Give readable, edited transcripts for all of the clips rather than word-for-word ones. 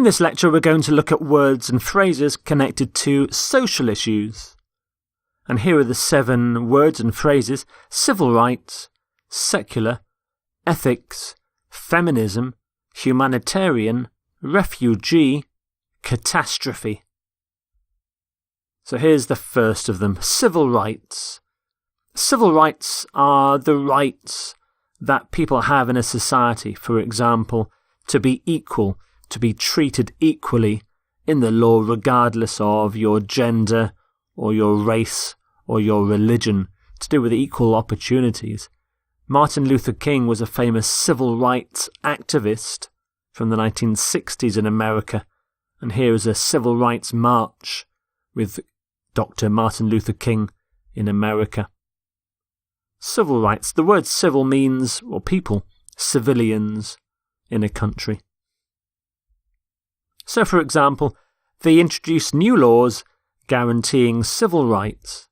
this lecture we're going to look at words and phrases connected to social issues. And here are the 7 words and phrases: civil rights, secular, ethics, feminism, humanitarian, refugee, catastrophe. So here's the first of them: civil rights. Civil rights are the rights that people have in a society, for example, to be equal, to be treated equally in the law regardless of your gender or your race or your religion, to do with equal opportunities. Martin Luther King was a famous civil rights activist from the 1960s in America, and here is a civil rights march with Dr. Martin Luther King in America. Civil rights. The word civil means, or people, civilians in a country. So, for example, they introduced new laws guaranteeing civil rights.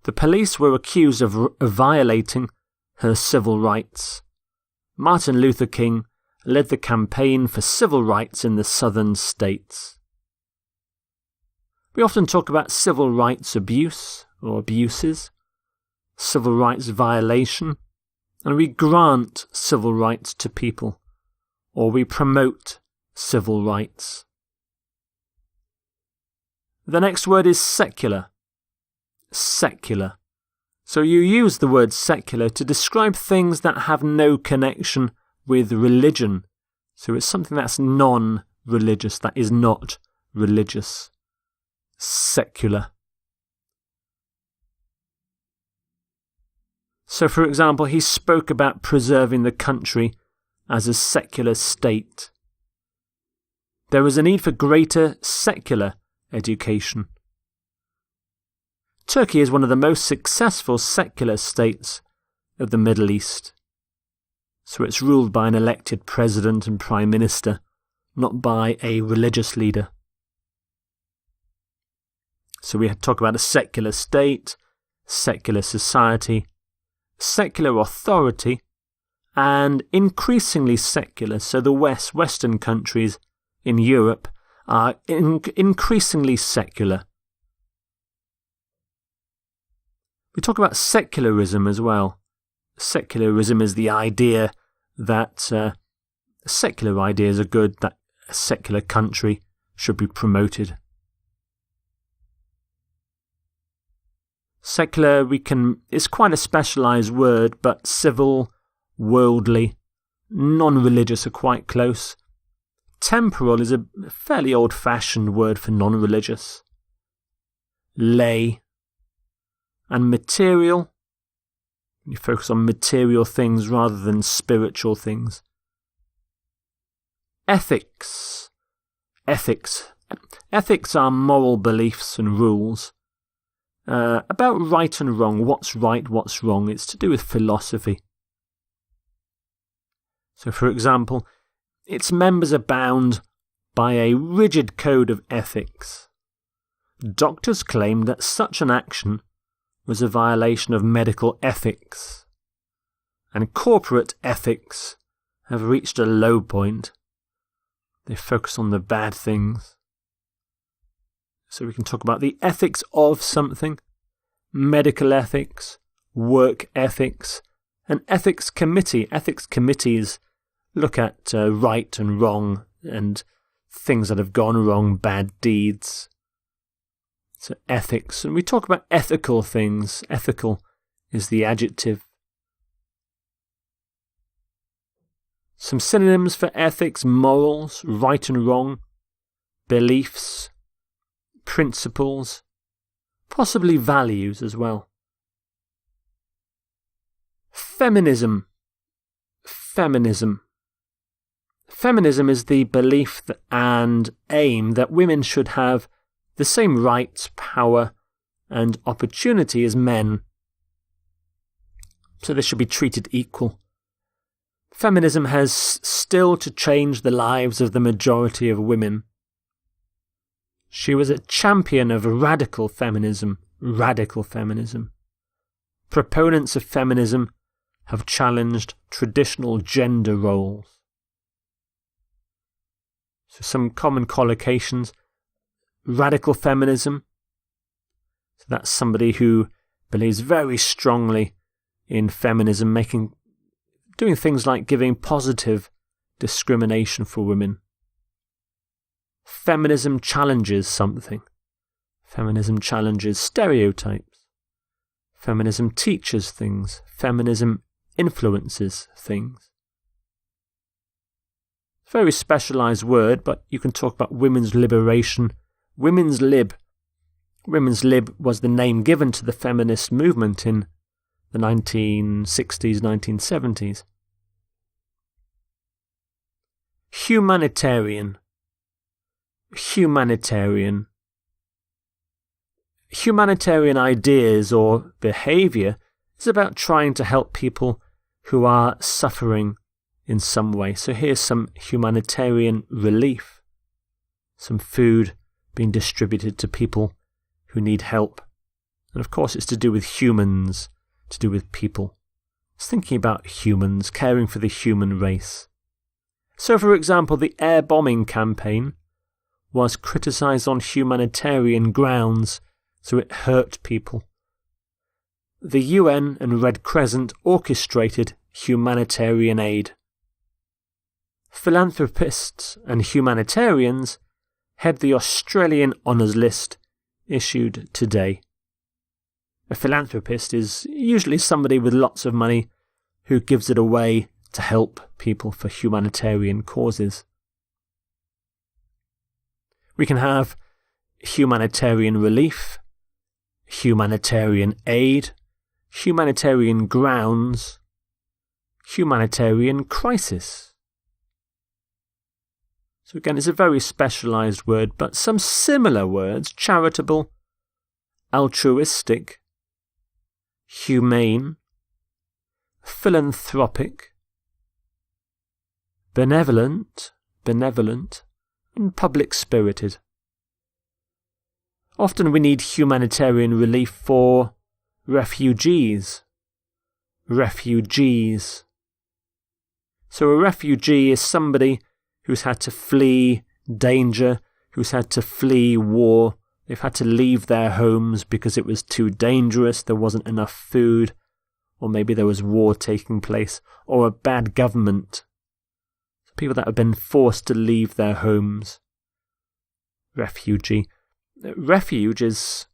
The police were accused of violating her civil rights. Martin Luther King led the campaign for civil rights in the southern states. We often talk about civil rights abuse or abuses, civil rights violation, and we grant civil rights to people, or we promote civil rights. The next word is secular. Secular. So you use the word secular to describe things that have no connection with religion. So it's something that's non-religious, that is not religious. Secular. So, for example, he spoke about preserving the country as a secular state. There is a need for greater secular education. Turkey is one of the most successful secular states of the Middle East. So it's ruled by an elected president and prime minister, not by a religious leader. So we talk about a secular state, secular society, secular authority, and increasingly secular. So the Western countries in Europe are increasingly secular. We talk about secularism as well. Secularism is the idea that secular ideas are good, that a secular country should be promoted. Secular, it's quite a specialised word, but civil, worldly, non-religious are quite close. Temporal is a fairly old-fashioned word for non-religious. Lay. And material, you focus on material things rather than spiritual things. Ethics. Ethics. Ethics are moral beliefs and rules. About right and wrong, what's right, what's wrong. It's to do with philosophy. So, for example, its members are bound by a rigid code of ethics. Doctors claim that such an action was a violation of medical ethics, and corporate ethics have reached a low point. They focus on the bad things. So we can talk about the ethics of something, medical ethics, work ethics, an ethics committee. Ethics committees look at right and wrong and things that have gone wrong, bad deeds. So ethics, and we talk about ethical things. Ethical is the adjective. Some synonyms for ethics: morals, right and wrong, beliefs, principles, possibly values as well. Feminism. Feminism. Feminism is the belief and aim that women should have the same rights, power, and opportunity as men. So they should be treated equal. Feminism has still to change the lives of the majority of women. She was a champion of radical feminism. Radical feminism. Proponents of feminism have challenged traditional gender roles. So some common collocations: radical feminism. So that's somebody who believes very strongly in feminism, doing things like giving positive discrimination for women. Feminism challenges something. Feminism challenges stereotypes. Feminism teaches things. Feminism influences things. Very specialised word, but you can talk about women's liberation. Women's lib. Women's lib was the name given to the feminist movement in the 1960s, 1970s. Humanitarian. Humanitarian. Humanitarian ideas or behaviour is about trying to help people who are suffering in some way. So here's some humanitarian relief. Some food being distributed to people who need help. And of course it's to do with humans, to do with people. It's thinking about humans, caring for the human race. So for example, the air bombing campaign was criticised on humanitarian grounds, so it hurt people. The UN and Red Crescent orchestrated humanitarian aid. Philanthropists and humanitarians head the Australian Honours List issued today. A philanthropist is usually somebody with lots of money who gives it away to help people for humanitarian causes. We can have humanitarian relief, humanitarian aid, humanitarian grounds, humanitarian crisis. So again, it's a very specialised word, but some similar words: charitable, altruistic, humane, philanthropic, benevolent, and public-spirited. Often we need humanitarian relief for refugees. Refugees. So a refugee is somebody who's had to flee danger, who's had to flee war. They've had to leave their homes because it was too dangerous, there wasn't enough food, or maybe there was war taking place, or a bad government. People that have been forced to leave their homes. Refugee. Refuge is...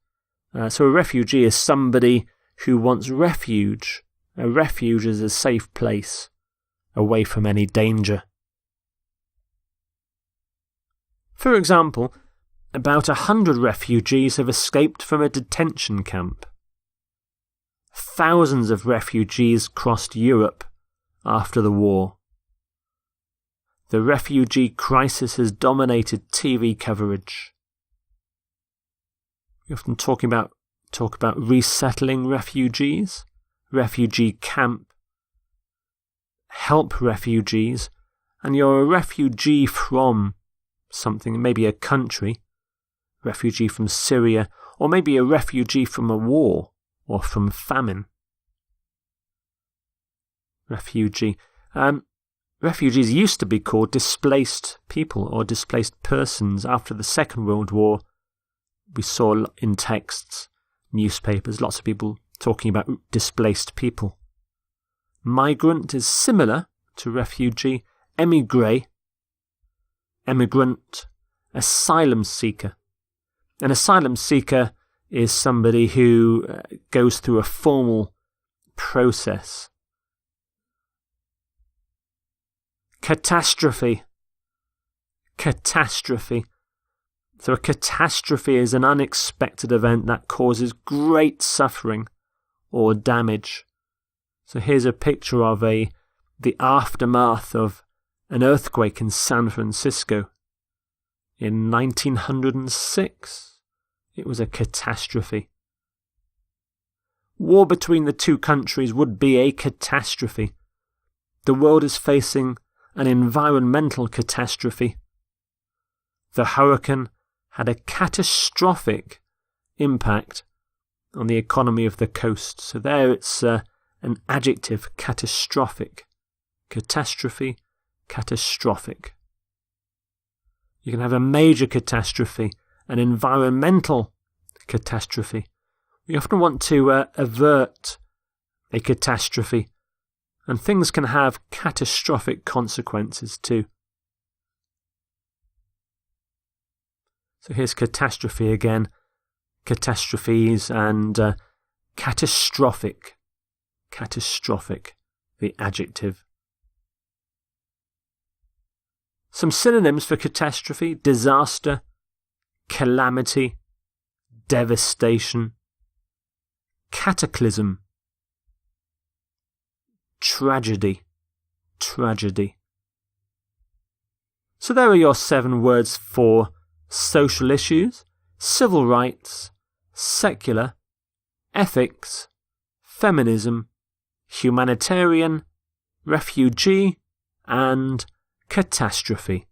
so a refugee is somebody who wants refuge. A refuge is a safe place, away from any danger. For example, about 100 refugees have escaped from a detention camp. Thousands of refugees crossed Europe after the war. The refugee crisis has dominated TV coverage. We often talk about resettling refugees, refugee camp, help refugees, and you're a refugee from something, maybe a country, refugee from Syria, or maybe a refugee from a war or from famine. Refugee. Refugees used to be called displaced people or displaced persons. After the Second World War, we saw in texts, newspapers, lots of people talking about displaced people. Migrant is similar to refugee. Émigré, emigrant, asylum seeker. An asylum seeker is somebody who goes through a formal process. Catastrophe. Catastrophe. So a catastrophe is an unexpected event that causes great suffering or damage. So here's a picture of the aftermath of an earthquake in San Francisco in 1906. It was a catastrophe. War between the two countries would be a catastrophe. The world is facing an environmental catastrophe. The hurricane had a catastrophic impact on the economy of the coast. So there it's an adjective, catastrophic. Catastrophe, catastrophic. You can have a major catastrophe, an environmental catastrophe. We often want to avert a catastrophe, and things can have catastrophic consequences too. So here's catastrophe again, catastrophes and catastrophic, the adjective. Some synonyms for catastrophe: disaster, calamity, devastation, cataclysm, tragedy. So there are your 7 words for social issues, civil rights, secular, ethics, feminism, humanitarian, refugee, and catastrophe.